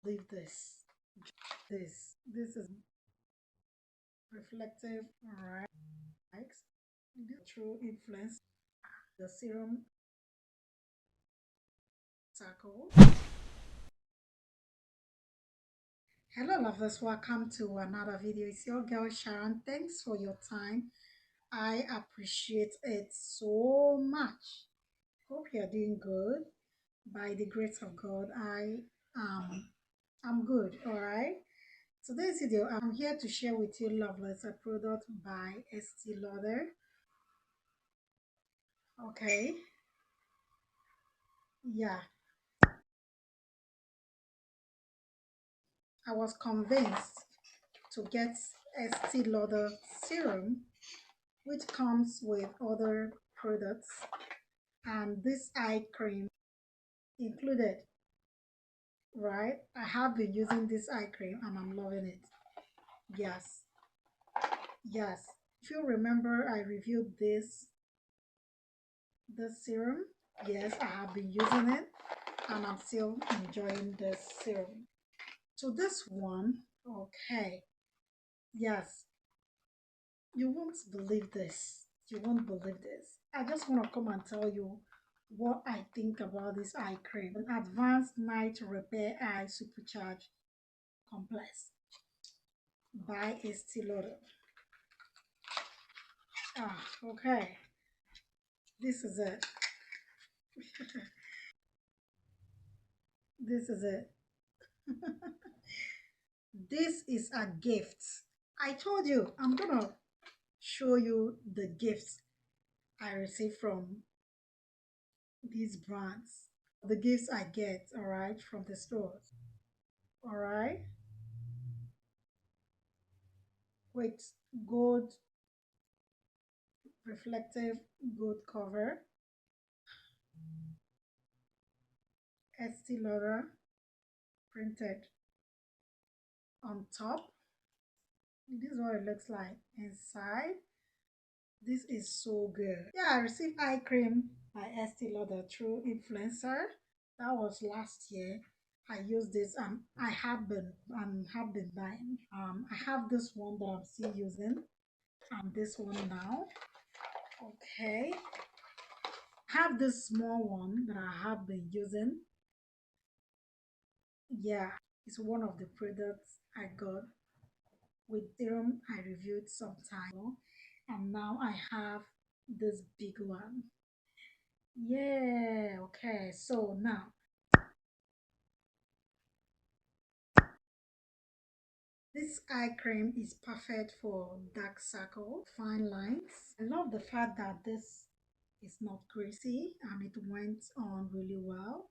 Leave this. This is reflective, right? The true influence. The serum circle. Hello lovers, welcome to another video. It's your girl Sharon. Thanks for your time. I appreciate it so much. Hope you're doing good. By the grace of God, I'm good. All right. Today's video, I'm here to share with you lovers a product by Estée Lauder. Okay. Yeah. I was convinced to get Estee Lauder serum, which comes with other products, and this eye cream included. Right, I have been using this eye cream and I'm loving it. Yes, yes. If you remember, I reviewed this serum. Yes, I have been using it and I'm still enjoying this serum. So this one, okay, yes, you won't believe this. You won't believe this. I just want to come and tell you what I think about this eye cream. An advanced night repair eye supercharged complex by Estee Lauder. Okay. This is it. This is it. This is a gift. I told you I'm gonna show you the gifts I received from these brands. The gifts I get, all right, from the stores. All right. With gold reflective gold cover, Estee Lauder printed on top. This is what it looks like inside. This is so good. Yeah, I received eye cream by Estee Lauder through influencer. That was last year. I used this and I have been buying. I have this one that I'm still using and this one now. Okay. I have this small one that I have been using. Yeah, it's one of the products I got with serum I reviewed some time ago. And now I have this big one. Yeah, okay. So now this eye cream is perfect for dark circle, fine lines. I love the fact that this is not greasy and it went on really well.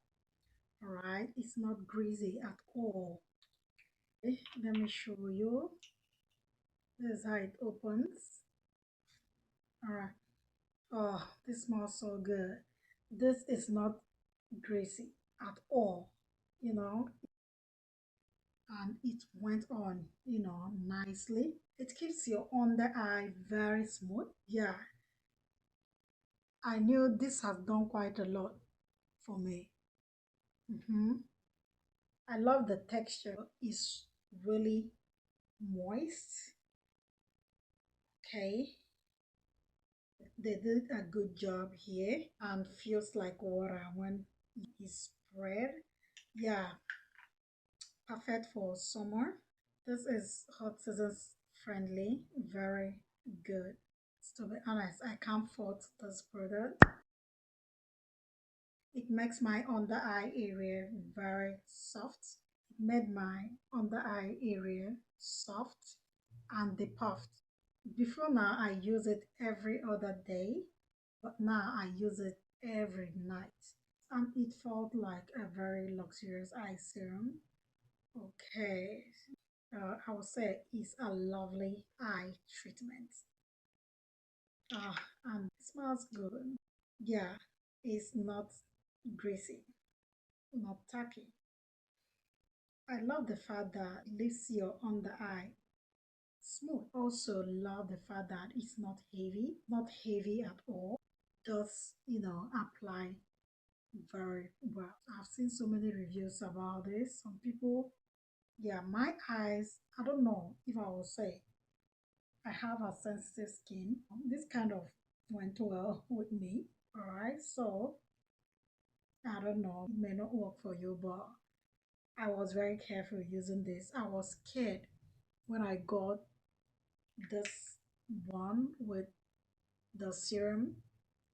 Alright, it's not greasy at all. Okay, let me show you. This is how it opens. Alright. Oh, this smells so good. This is not greasy at all, you know, and it went on, nicely. It keeps your under eye very smooth. Yeah, I knew this has done quite a lot for me. I love the texture. It's really moist. Okay, they did a good job here and feels like water when it's spread. Yeah, perfect for summer. This is hot seasons friendly, very good. To be honest, I can't fault this product. It makes my under eye area very soft. It made my under eye area soft and depuffed. Before now, I use it every other day, but now I use it every night. And it felt like a very luxurious eye serum. Okay, I would say it's a lovely eye treatment. And it smells good. Yeah, it's not greasy, not tacky. I love the fact that it leaves your under eye smooth. Also love the fact that it's not heavy at all. Does, apply very well. I've seen so many reviews about this. Some people Yeah, my eyes, I don't know if I will say I have a sensitive skin. This kind of went well with me. All right, so I don't know, it may not work for you, but I was very careful using this. I was scared when I got this one with the serum,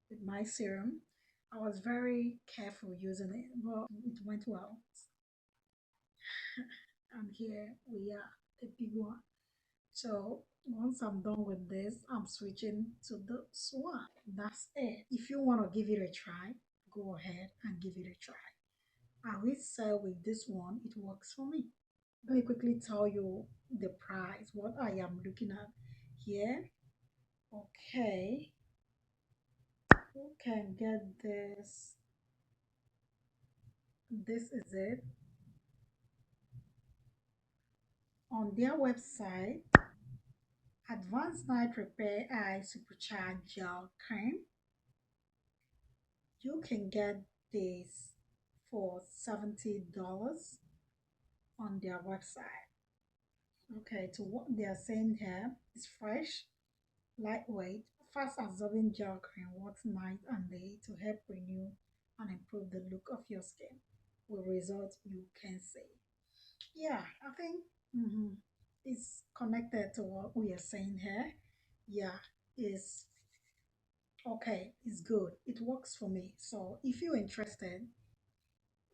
with my serum. I was very careful using it, but it went well. And here we are, the big one. So once I'm done with this, I'm switching to the swan. That's it. If you want to give it a try, go ahead and give it a try. I will say with this one, it works for me. Let me quickly tell you the price, what I am looking at here. Okay, who can get this? This is it. On their website, Advanced Night Repair Eye Supercharged Gel Cream, you can get this for $70 on their website. Okay, to what they are saying here is fresh, lightweight, fast absorbing gel cream works night and day to help renew and improve the look of your skin with results you can see. Yeah, I think it's connected to what we are saying here. Yeah, it's okay, it's good. It works for me. So if you're interested,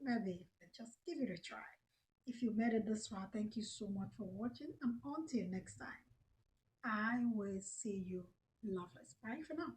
maybe just give it a try. If you made it this far, thank you so much for watching, and until next time, I will see you, loveless. Bye for now.